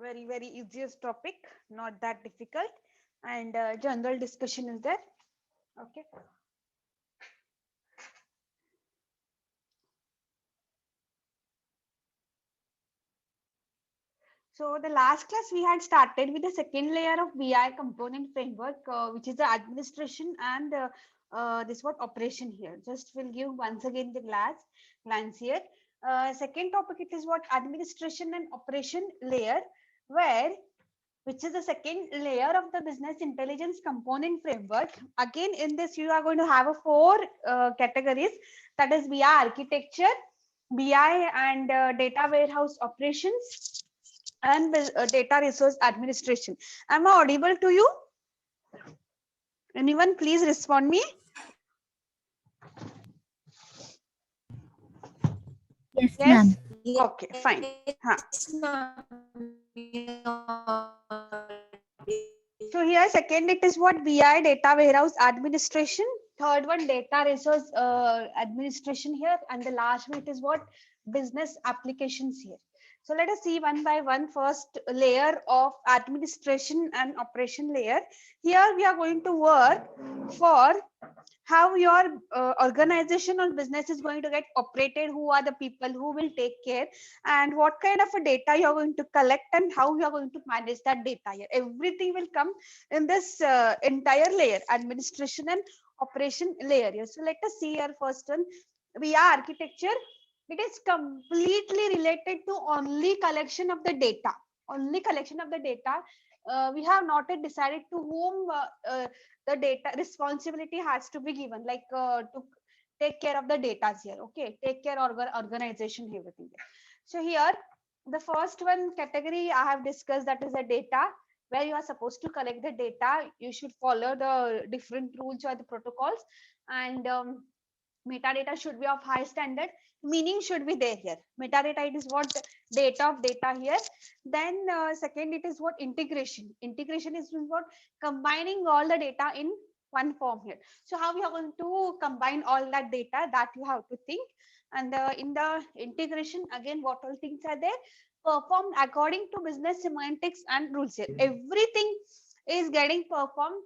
very easiest topic, not that difficult, and general discussion is there. Okay. So the last class we had started with the second layer of BI component framework, which is the administration and this what operation here. Just will give once again the glance here. Second topic it is what administration and operation layer, where which is the second layer of the business intelligence component framework. Again, in this you are going to have a four categories, that is BI architecture, BI and data warehouse operations, and data resource administration. Am I audible to you? Anyone please respond me. Yes, Yes. ma'am. Okay, fine. Huh. So here second it is what BI data warehouse administration, third one data resource administration here, and the last one it is what business applications here. So let us see one by one. First layer of administration and operation layer. Here we are going to work for how your organization or business is going to get operated, who are the people who will take care, and what kind of a data you are going to collect and how you are going to manage that data here. Everything will come in this entire layer, administration and operation layer here. So let us see here first one, we are architecture. It is completely related to only collection of the data, only collection of the data. We have not yet decided to whom the data responsibility has to be given, like to take care of the data here. Okay, take care of organization, everything. So here the first one category I have discussed, that is the data, where you are supposed to collect the data. You should follow the different rules or the protocols, and metadata should be of high standard, meaning should be there here. Metadata, it is what data of data here. Then second it is what integration is what combining all the data in one form here. So how we are going to combine all that data, that you have to think. And in the integration, again, what all things are there performed according to business semantics and rules here. Everything is getting performed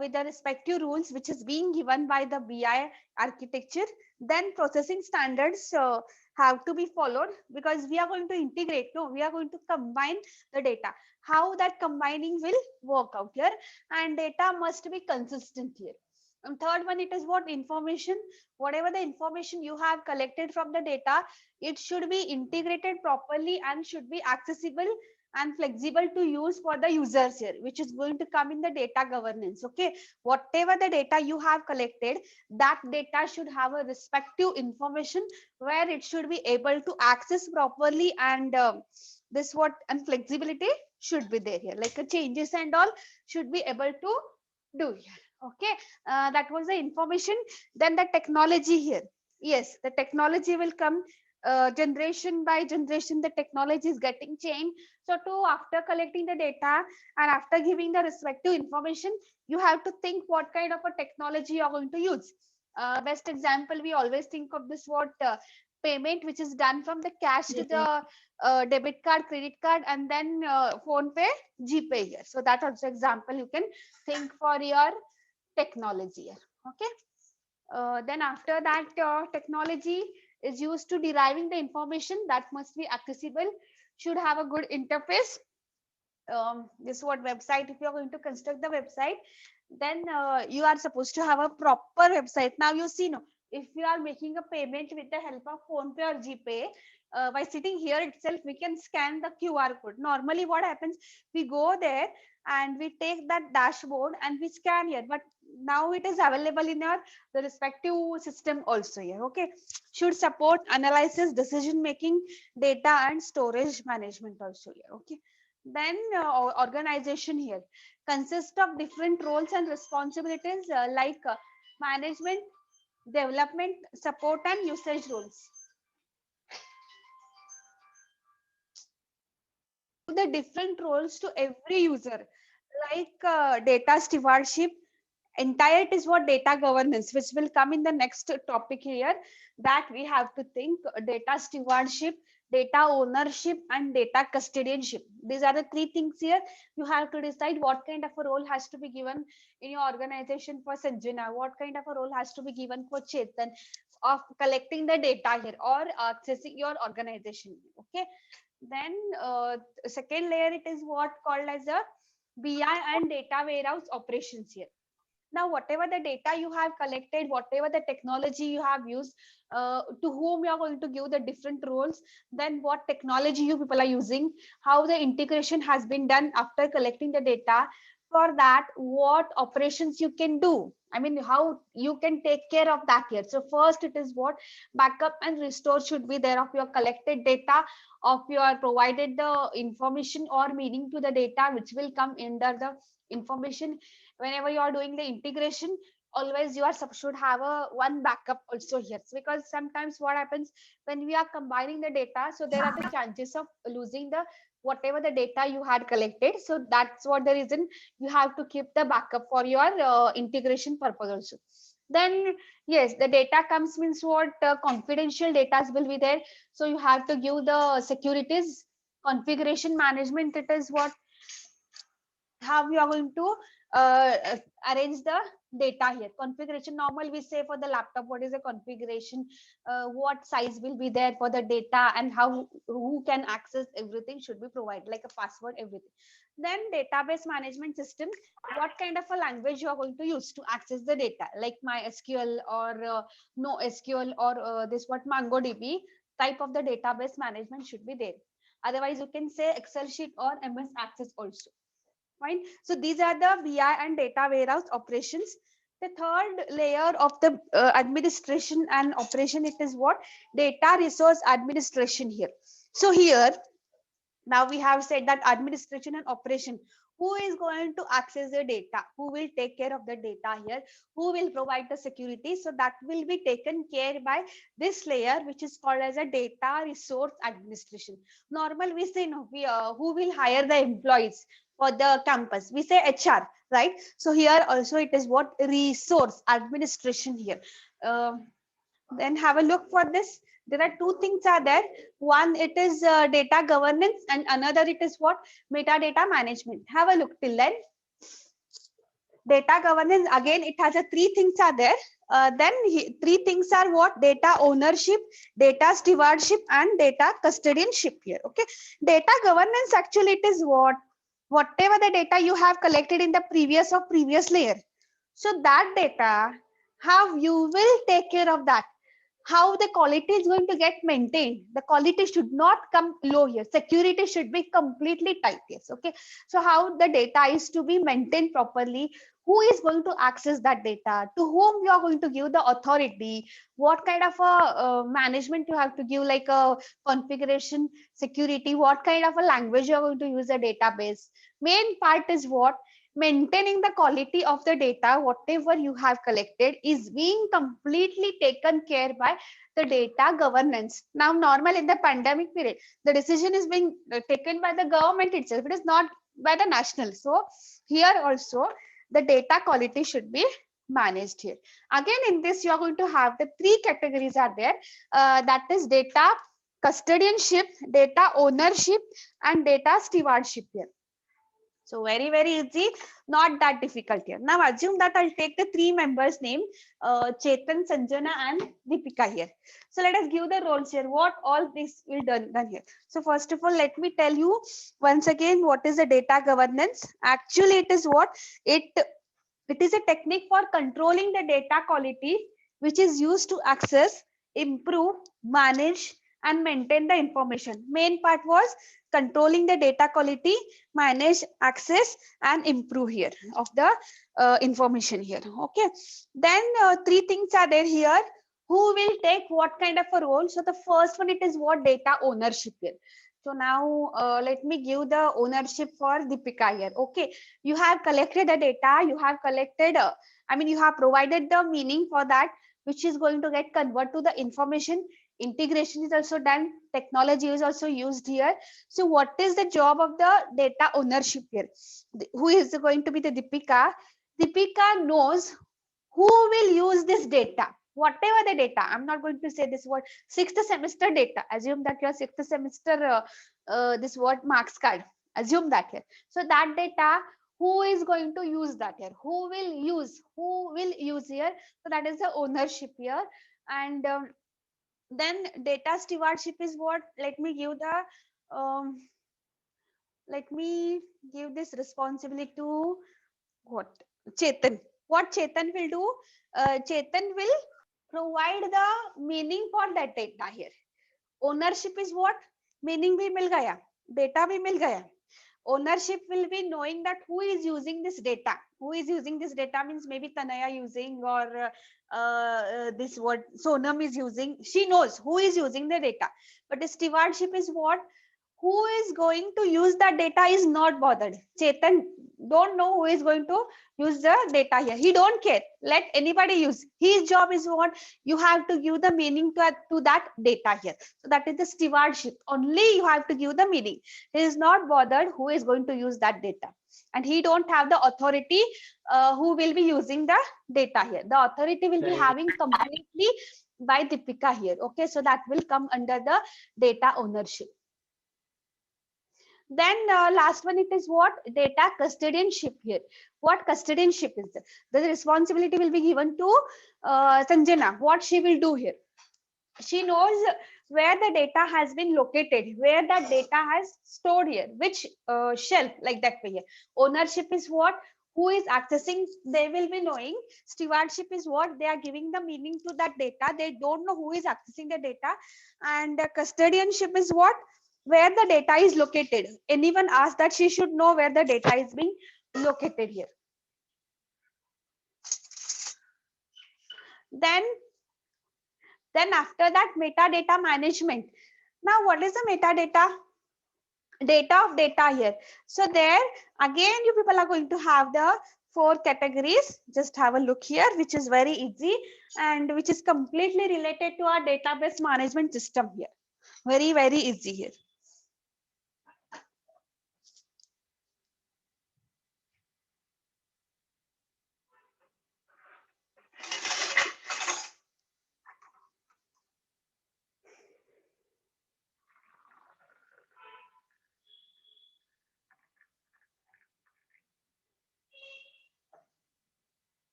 with the respective rules which is being given by the BI architecture. Then processing standards have to be followed, because we are going to integrate, no, we are going to combine the data. How that combining will work out here, and data must be consistent here. And third one, it is what information, whatever the information you have collected from the data, it should be integrated properly and should be accessible and flexible to use for the users here, which is going to come in the data governance. Okay, whatever the data you have collected, that data should have a respective information where it should be able to access properly, and this what and flexibility should be there here, like changes and all should be able to do here. Okay, that was the information. Then the technology here, yes, the technology will come. Generation by generation the technology is getting changed. So to after collecting the data and after giving the respective information, you have to think what kind of a technology you are going to use. Best example, we always think of this what payment which is done from the cash to the debit card, credit card, and then phone pay, GPay here. So that also example you can think for your technology here. Okay, then after that technology is used to deriving the information that must be accessible, should have a good interface. This what website, if you are going to construct the website, then you are supposed to have a proper website. Now you see, no, if you are making a payment with the help of phone pay or GPay, by sitting here itself we can scan the QR code. Normally what happens, we go there and we take that dashboard and we scan here, but now it is available in your the respective system also here. Okay, should support analysis, decision making, data and storage management also here. Okay, then organization here consists of different roles and responsibilities, like management, development, support and usage roles. The different roles to every user, like data stewardship, Entire it is what data governance, which will come in the next topic here, that we have to think data stewardship, data ownership, and data custodianship. These are the three things here. You have to decide what kind of a role has to be given in your organization for Sanjana, what kind of a role has to be given for Chetan of collecting the data here or accessing your organization. Okay. Then second layer, it is what called as a BI and data warehouse operations here. Now whatever the data you have collected, whatever the technology you have used, to whom you are going to give the different roles, then what technology you people are using, how the integration has been done after collecting the data, for that what operations you can do, I mean how you can take care of that here. So first it is what backup and restore should be there of your collected data, of your provided the information or meaning to the data which will come under the information. Whenever you are doing the integration, always you are should have a one backup also here. So because sometimes what happens when we are combining the data, so there are the chances of losing the whatever the data you had collected. So that's what the reason you have to keep the backup for your integration purpose also. Then yes, the data comes means what confidential data will be there, so you have to give the securities. Configuration management, it is what how you are going to arrange the data here. Configuration, normal we say for the laptop, what is the configuration, what size will be there for the data, and how who can access everything should be provided, like a password, everything. Then database management system, what kind of a language you are going to use to access the data, like MySQL or NoSQL or this what MongoDB type of the database management should be there. Otherwise you can say Excel sheet or MS Access also. Fine. So these are the BI and data warehouse operations. The third layer of the administration and operation, it is what data resource administration here. So here now we have said that administration and operation, who is going to access the data, who will take care of the data here, who will provide the security, so that will be taken care by this layer which is called as a data resource administration. Normal we say no, we who will hire the employees for the campus, we say HR, right? So here also it is what resource administration here. Then have a look for this. There are two things are there. One, it is data governance, and another it is what metadata management. Have a look till then. Data governance, again it has a three things are there. Then three things are what data ownership, data stewardship, and data custodianship here. Okay, data governance, actually it is what whatever the data you have collected in the previous layer, so that data, how you will take care of that, how the quality is going to get maintained. The quality should not come low here, security should be completely tight. Yes, okay. So how the data is to be maintained properly, who is going to access that data, to whom you are going to give the authority, what kind of a management you have to give, like a configuration, security, what kind of a language you are going to use a database. Main part is what maintaining the quality of the data, whatever you have collected is being completely taken care by the data governance. Now normal in the pandemic period, the decision is being taken by the government itself, it is not by the national. So here also the data quality should be managed here. Again in this you are going to have the three categories are there, that is data custodianship, data ownership, and data stewardship here. So very easy, not that difficult here. Now assume that I'll take the three members name, Chetan, Sanjana, and Deepika here. So let us give the roles here. What all this will done here. So first of all, let me tell you once again what is the data governance. Actually, it is what it is a technique for controlling the data quality, which is used to access, improve, manage, and maintain the information. Main part was controlling the data quality, manage, access, and improve here of the information here. Okay. Then three things are there here. Who will take what kind of a role? So the first one, it is what data ownership here. So now let me give the ownership for Deepika here. Okay, you have collected the data, you have collected, I mean, you have provided the meaning for that, which is going to get converted to the information. Integration is also done, technology is also used here. So what is the job of the data ownership here? Who is going to be the Deepika? Deepika knows who will use this data, whatever the data. I'm not going to say this word sixth semester data. Assume that your sixth semester this word marks card. Assume that here. So that data, who is going to use that here? Who will use? Who will use here? So that is the ownership here. And then data stewardship is what? Let me give the let me give this responsibility to what? Chetan. What Chetan will do? Chetan will provide the meaning for that data here. Ownership is what? Meaning bhi mil gaya, data bhi mil gaya. Ownership will be knowing that who is using this data. Who is using this data means maybe Tanaya using, or this what Sonam is using. She knows who is using the data. But the stewardship is what? Who is going to use that data is not bothered. Chetan don't know who is going to use the data here. He don't care. Let anybody use. His job is what? You have to give the meaning to that data here. So that is the stewardship. Only you have to give the meaning. He is not bothered who is going to use that data. And he don't have the authority who will be using the data here. The authority will be having completely by Deepika here. Okay, so that will come under the data ownership. Then last one, it is what? Data custodianship here. What custodianship is there? The responsibility will be given to Sanjana. What she will do here? She knows where the data has been located, where that data has stored here, which shelf, like that way here. Ownership is what? Who is accessing? They will be knowing. Stewardship is what? They are giving the meaning to that data. They don't know who is accessing the data. And custodianship is what? Where the data is located. Anyone asked that, she should know where the data is being located here. Then after that, metadata management. Now, what is the metadata? Data of data here. So there again, you people are going to have the 4 categories. Just have a look here, which is very easy and which is completely related to our database management system here. Very, very easy here.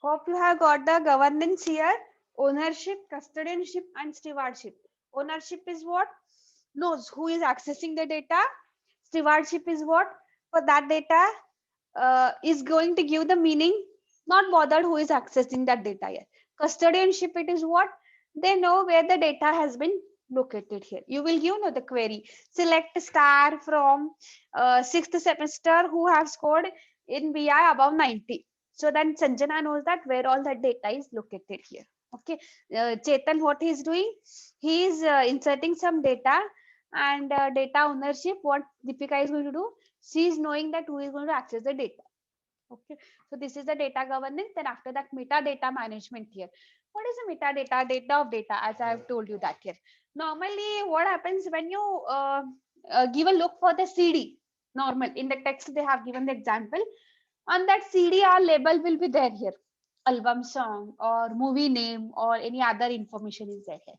Hope you have got the governance here. Ownership, custodianship, and stewardship. Ownership is what? Knows who is accessing the data. Stewardship is what? For that data is going to give the meaning, not bothered who is accessing that data here. Custodianship, it is what? They know where the data has been located here. You will give the query. Select star from 6th semester who have scored in BI above 90. So then Sanjana knows that where all that data is located here. Okay. Chetan, what he is doing? He is inserting some data, and data ownership, what Deepika is going to do? She is knowing that who is going to access the data. Okay. So this is the data governance. Then after that, metadata management here. What is the metadata? Data of data, as I have told you that here. Normally, what happens when you give a look for the CD? Normal in the text they have given the example. On that CD, our label will be there here. Album song or movie name or any other information is there here.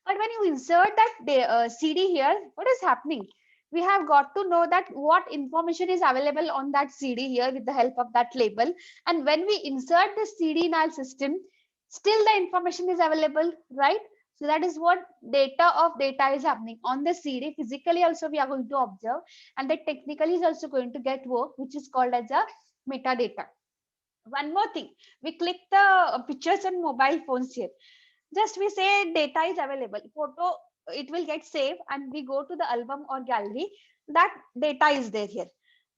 But when you insert that CD here, what is happening? We have got to know that what information is available on that CD here with the help of that label. And when we insert the CD in our system, still the information is available, right? So that is what data of data is happening on the CD. Physically also we are going to observe, and that technically is also going to get work, which is called as a metadata. One more thing, we click the pictures on mobile phones here. Just we say data is available, photo, it will get saved, and we go to the album or gallery, that data is there here.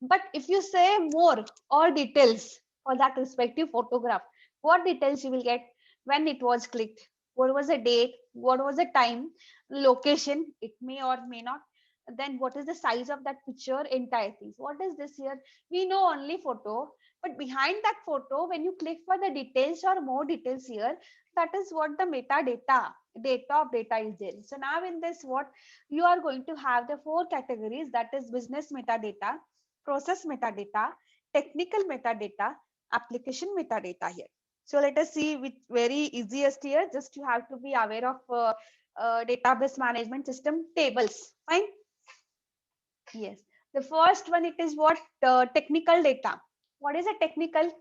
But if you say more or details for that respective photograph, what details you will get? When it was clicked, what was the date, what was the time, location, it may or may not, Then what is the size of that picture, entire things. What is this here? We know only photo, but behind that photo, when you click for the details or more details here, that is what the metadata, data of data is there. So now in this, what you are going to have the four categories, that is business metadata, process metadata, technical metadata, application metadata here. So let us see which very easiest here. Just you have to be aware of database management system tables. Fine. Yes. The first one, it is what technical data. What is a technical?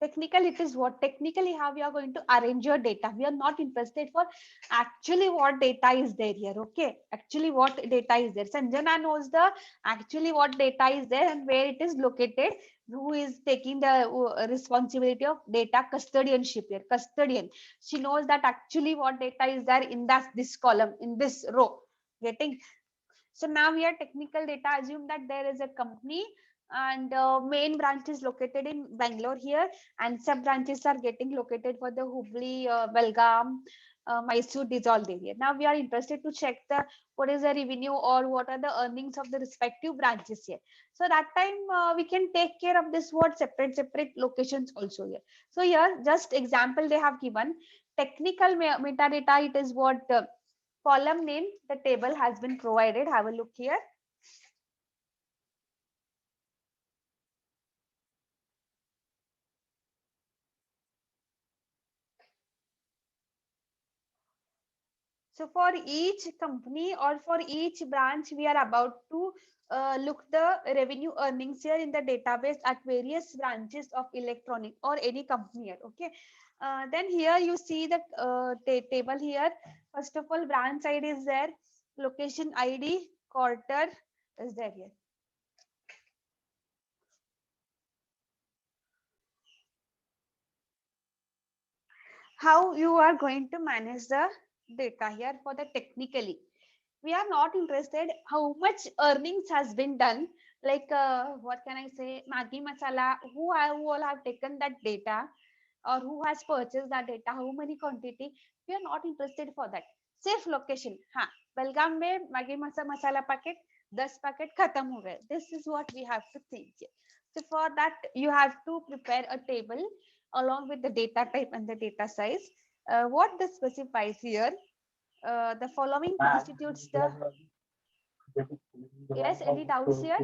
Technical, it is what technically how we are going to arrange your data. We are not interested for actually what data is there here. Okay, actually what data is there. Sanjana knows the actually what data is there and where it is located. Who is taking the responsibility of data custodianship here? Custodian. She knows that actually what data is there in that this column, in this row. Getting. So now we are technical data. Assume that there is a company and main branch is located in Bangalore here, and sub branches are getting located for the Hubli, Belgaum, Mysore, these all there. Now we are interested to check the what is the revenue or what are the earnings of the respective branches here. So that time we can take care of this what separate locations also here. So here just example they have given technical metadata. It is what column name, the table has been provided. Have a look here. So for each company or for each branch, we are about to look the revenue earnings here in the database at various branches of electronic or any company here. Okay. Then here you see the table here. First of all, branch ID is there, location ID, quarter is there here. How you are going to manage the data here for the technically? We are not interested how much earnings has been done, like what can I say, Maggi Masala, who all have taken that data or who has purchased that data, how many quantity. We are not interested for that. Safe location, हाँ Belgaum में Maggi masala packet 10 packet खत्म हो गए. This is what we have to think here. So for that you have to prepare a table along with the data type and the data size. What this specifies here, the following constitutes the. Yes, any doubts here?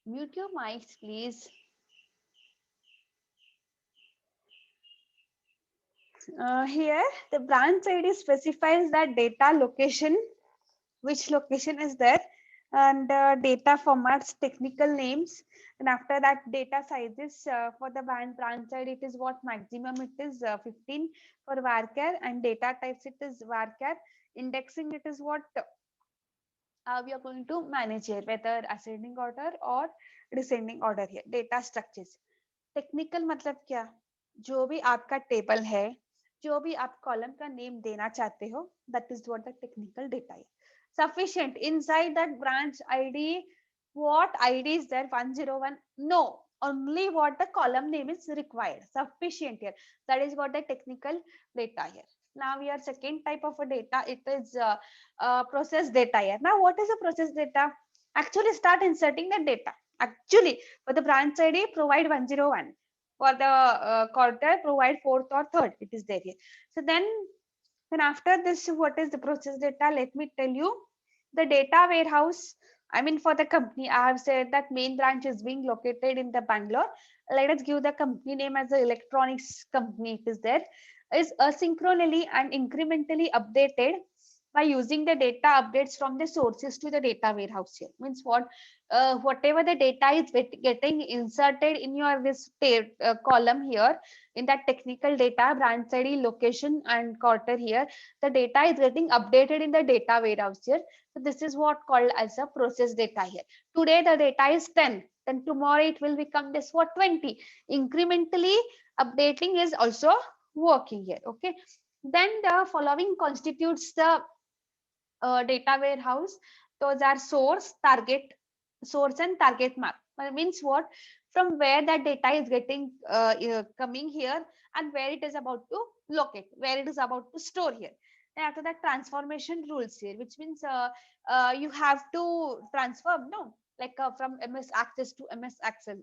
Mute your mics, please. Here, the branch ID specifies that data location, which location is there, and data formats, technical names, and after that data sizes for the branch ID, it is what maximum it is 15 for varchar, and data types it is varchar. Indexing it is what we are going to manage here, whether ascending order or descending order here. Data structures. Technical मतलब क्या, जो भी आपका table है, जो भी आप column का नेम देना चाहते हो, that is what the technical data है. Sufficient inside that branch ID. What ID is there? 101? No, only what the column name is required. Sufficient here. That is what the technical data here. Now we are second type of a data. It is process data here. Now what is a process data? Actually start inserting the data. Actually for the branch ID provide 101. For the quarter provide fourth or third. It is there here. So then after this, what is the process data? Let me tell you. The data warehouse, I mean for the company, I have said that main branch is being located in the Bangalore. Let us give the company name as the electronics company. It is there. Is asynchronously and incrementally updated by using the data updates from the sources to the data warehouse here. Means what? Whatever the data is getting inserted in your this column here in that technical data, branch ID, location, and quarter here, the data is getting updated in the data warehouse here. So this is what called as a process data here. Today the data is 10. Then tomorrow it will become this what 20. Incrementally updating is also working here. Okay. Then the following constitutes the data warehouse. Those are source and target map. Means what? From where that data is getting coming here, and where it is about to locate, where it is about to store here. And after that, transformation rules here, which means you have to transform, no, like from MS Access to MS Access.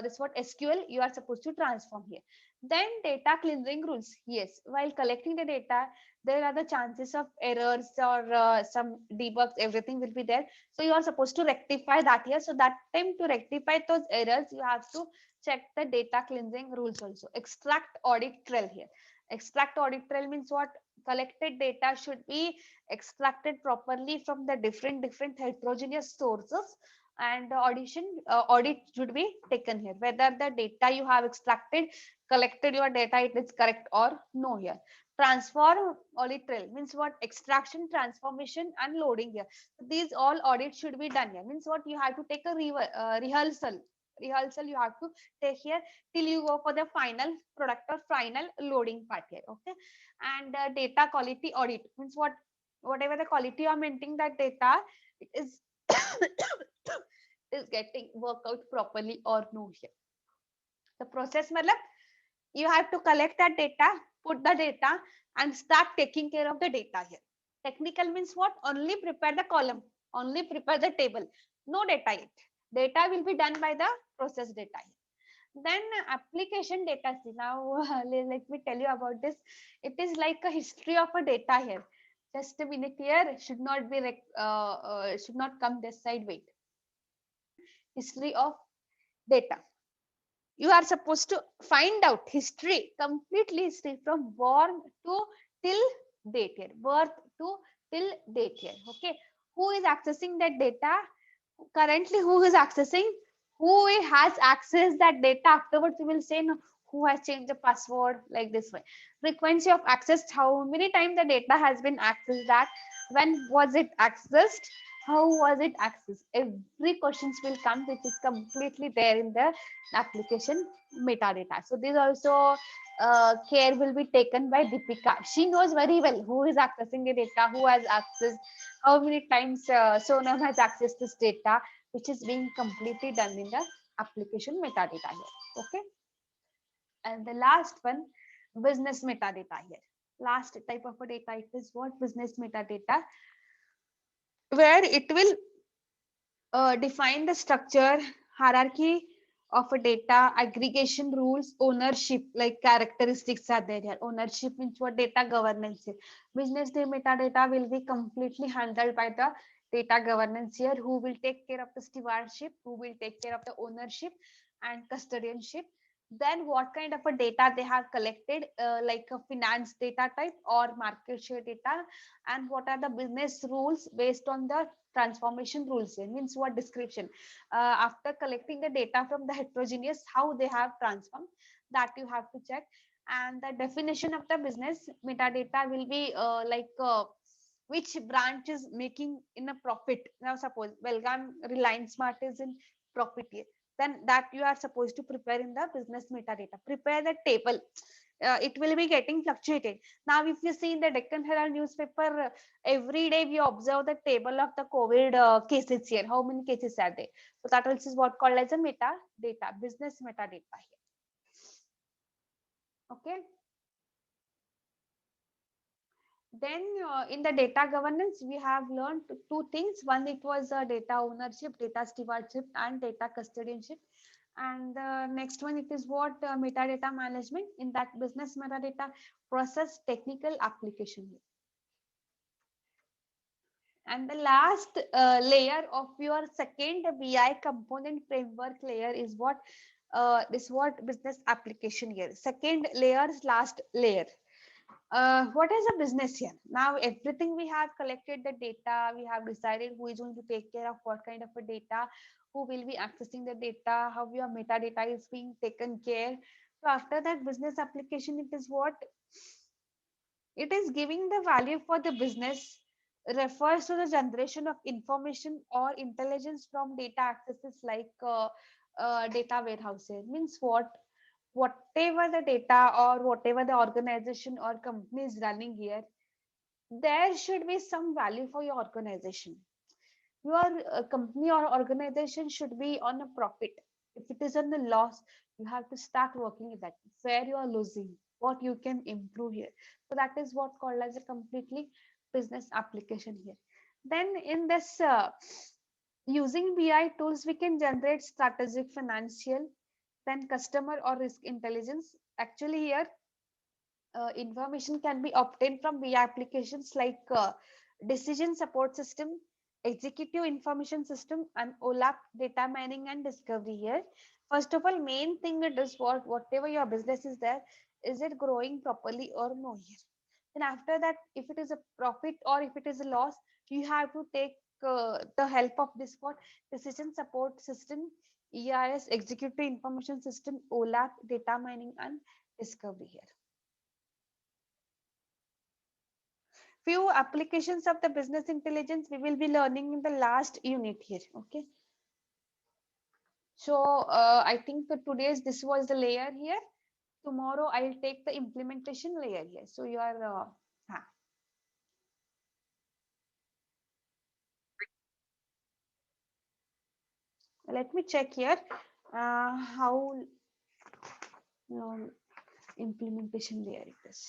This what SQL you are supposed to transform here. Then data cleansing rules. Yes, while collecting the data, there are the chances of errors or some debugs, everything will be there. So you are supposed to rectify that here. So that time to rectify those errors, you have to check the data cleansing rules also. Extract audit trail here. Extract audit trail means what? Collected data should be extracted properly from the different heterogeneous sources, and the audit should be taken here, whether the data you have extracted, collected your data, it is correct or no here. Transform audit trail means what? Extraction, transformation, and loading here. These all audits should be done here. Means what? You have to take a rehearsal you have to take here till you go for the final product or final loading part here. Okay. And data quality audit means what? Whatever the quality you are maintaining that data, it is is getting worked out properly or no here. The process matlab, you have to collect that data, put the data, and start taking care of the data here. Technical means what? Only prepare the column, only prepare the table, no data yet. Data will be done by the process data here. Then application data. See now, let me tell you about this. It is like a history of a data here. Just a minute here. Should not be should not come this side. Wait. History of data. You are supposed to find out history, completely history from born to till date here, birth to till date here. Okay. Who is accessing that data currently? Who is accessing? Who has access that data? Afterwards we will say no, who has changed the password, like this way. Frequency of access, how many times the data has been accessed, that when was it accessed, how was it accessed. Every questions will come, which is completely there in the application metadata. So this also care will be taken by Deepika. She knows very well who is accessing the data, who has access, how many times Sonam has accessed this data, which is being completely done in the application metadata here. Okay. And the last one, business metadata here. Last type of a data, it is what? Business metadata, where it will define the structure, hierarchy of a data, aggregation rules, ownership, like characteristics are there here. Ownership means what? Data governance here. Business day metadata will be completely handled by the data governance here, who will take care of the stewardship, who will take care of the ownership and custodianship. Then what kind of a data they have collected, like a finance data type or market share data, and what are the business rules based on the transformation rules here. Means what? Description. After collecting the data from the heterogeneous, how they have transformed, that you have to check. And the definition of the business metadata will be like which branch is making in a profit. Now suppose Belgaum Reliance Smart is in profit here, then that you are supposed to prepare in the business metadata. Prepare the table. It will be getting fluctuated. Now if you see in the Deccan Herald newspaper, every day we observe the table of the COVID cases here, how many cases are there. So that also is what called as a metadata, business metadata here. Okay. Then in the data governance, we have learned two things. One, it was data ownership, data stewardship, and data custodianship. And the next one, it is what? Metadata management. In that, business metadata, process, technical, application. And the last layer of your second BI component framework layer is what? This what? Business application here. Second layer is last layer. What is a business here? Now everything we have collected the data, we have decided who is going to take care of what kind of a data, who will be accessing the data, how your metadata is being taken care. So after that business application, it is what? It is giving the value for the business, refers to the generation of information or intelligence from data accesses like data warehouses. Means what? Whatever the data or whatever the organization or company is running here, there should be some value for your organization. Your company or organization should be on a profit. If it is on the loss, you have to start working with that. Where you are losing, what you can improve here. So that is what called as a completely business application here. Then in this using BI tools, we can generate strategic, financial, then customer or risk intelligence. Actually here information can be obtained from BI applications like decision support system, executive information system, and OLAP data mining and discovery here. First of all, main thing it is whatever your business is there, is it growing properly or no here. Then after that, if it is a profit or if it is a loss, you have to take the help of this what decision support system, EIS, executive information system, OLAP data mining and discovery here. Few applications of the business intelligence we will be learning in the last unit here. Okay, so I think that today's this was the layer here. Tomorrow I'll take the implementation layer here. So you are let me check here how long implementation layer it is.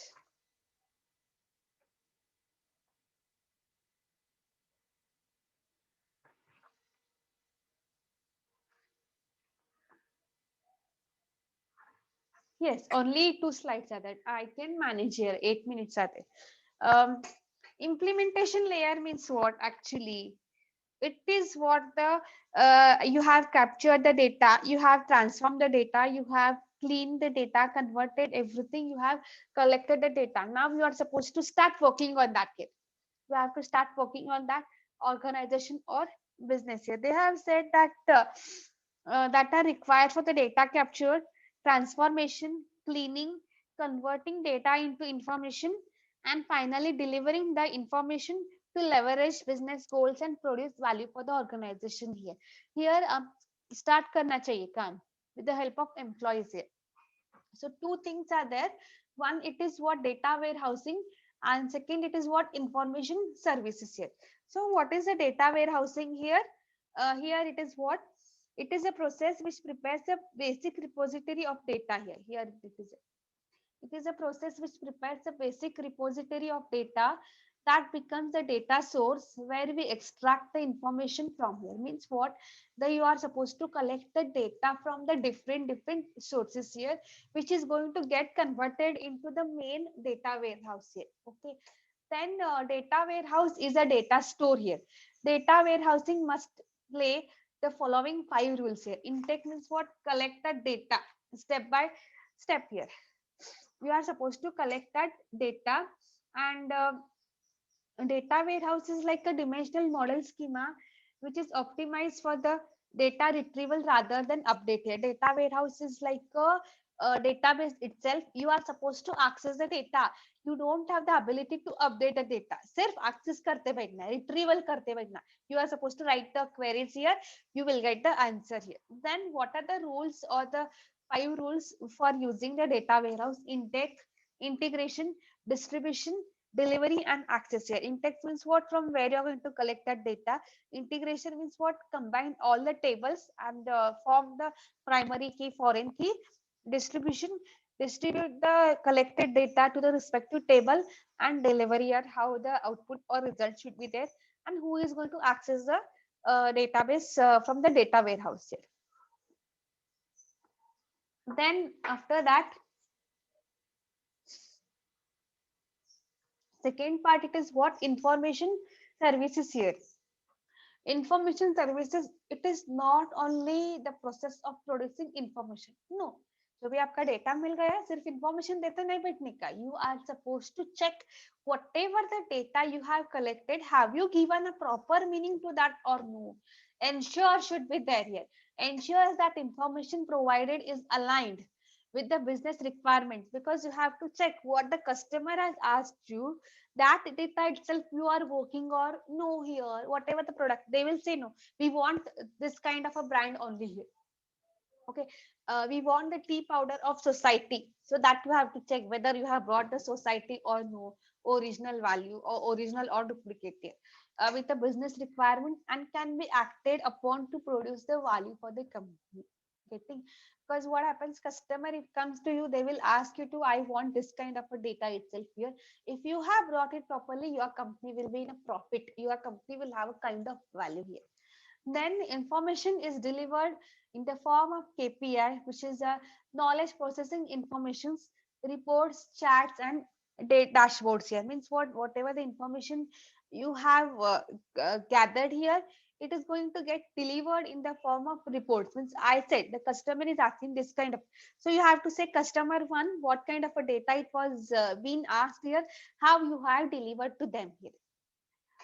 Yes, only 2 slides are there. I can manage here. 8 minutes are there. Implementation layer means what actually? It is what the you have captured the data, you have transformed the data, you have cleaned the data, converted everything, you have collected the data. Now you are supposed to start working on that here. You have to start working on that organization or business here. They have said that that are required for the data capture, transformation, cleaning, converting data into information, and finally delivering the information to leverage business goals and produce value for the organization here. Here, start karna chahiye kaam with the help of employees here. So two things are there. One, it is what data warehousing, and second, it is what information services here. So what is the data warehousing here? Here it is what? It is a process which prepares a basic repository of data here. Here it is. It is a process which prepares a basic repository of data that becomes the data source where we extract the information from here. Means what? That you are supposed to collect the data from the different sources here, which is going to get converted into the main data warehouse here. Okay. Then data warehouse is a data store here. Data warehousing must play the following 5 rules here. Intake means what? Collect the data step by step here. You are supposed to collect that data, and data warehouse is like a dimensional model schema which is optimized for the data retrieval rather than update here. Data warehouse is like a database itself. You are supposed to access the data. You don't have the ability to update the data. Sirf access karte baithna, retrieval karte baithna. You are supposed to write the queries here. You will get the answer here. Then what are the rules or the 5 rules for using the data warehouse? Intake, integration, distribution, delivery and access here. Intake means what? From where you're going to collect that data. Integration means what? Combine all the tables and form the primary key, foreign key. Distribution, distribute the collected data to the respective table, and delivery are how the output or result should be there, and who is going to access the database from the data warehouse here. Then after that, second part, it is what? Information services here. Information services, it is not only the process of producing information. No, जो भी आपका data मिल गया है सिर्फ information देते नहीं बैठने का. You are supposed to check whatever the data you have collected, have you given a proper meaning to that or no. Ensure should be there here. Ensures that information provided is aligned with the business requirements, because you have to check what the customer has asked you, that data itself you are working or no here, whatever the product, they will say no, we want this kind of a brand only here. Okay, we want the tea powder of society, so that you have to check whether you have brought the society or no, original value or original or duplicate here, with the business requirement, and can be acted upon to produce the value for the company. Getting, because what happens, customer, it comes to you, they will ask you to, I want this kind of a data itself here. If you have brought it properly, your company will be in a profit, your company will have a kind of value here. Then information is delivered in the form of KPI, which is a knowledge processing informations, reports, chats, and dashboards here. Means what, whatever the information you have gathered here, it is going to get delivered in the form of reports. Means I said the customer is asking this kind of, so you have to say customer one, what kind of a data it was being asked here, how you have delivered to them here,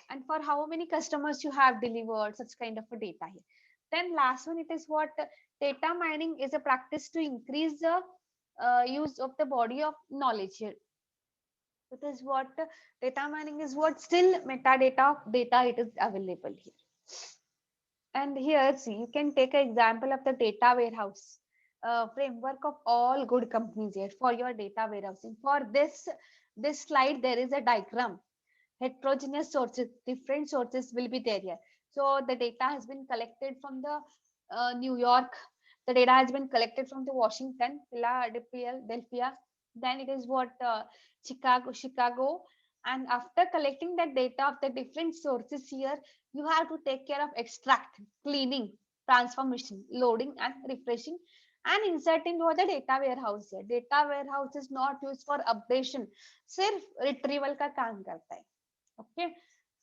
and for how many customers you have delivered such kind of a data here. Then last one, it is what, data mining is a practice to increase the use of the body of knowledge here. It is what, data mining is what, still metadata of data it is available here. And here, see, you can take an example of the data warehouse framework of all good companies here for your data warehousing. For this slide, there is a diagram. Heterogeneous sources, different sources will be there here. So the data has been collected from the New York. The data has been collected from the Washington, Philadelphia. Then it is what, Chicago. And after collecting that data of the different sources here, you have to take care of extract, cleaning, transformation, loading, and refreshing, and inserting into the data warehouse here. Data warehouse is not used for updation, सिर्फ retrieval का काम करता है. Okay,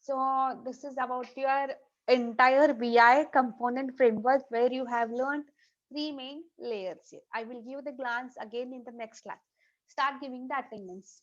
so this is about your entire BI component framework, where you have learned three main layers here. I will give the glance again in the next class. Start giving the attendance.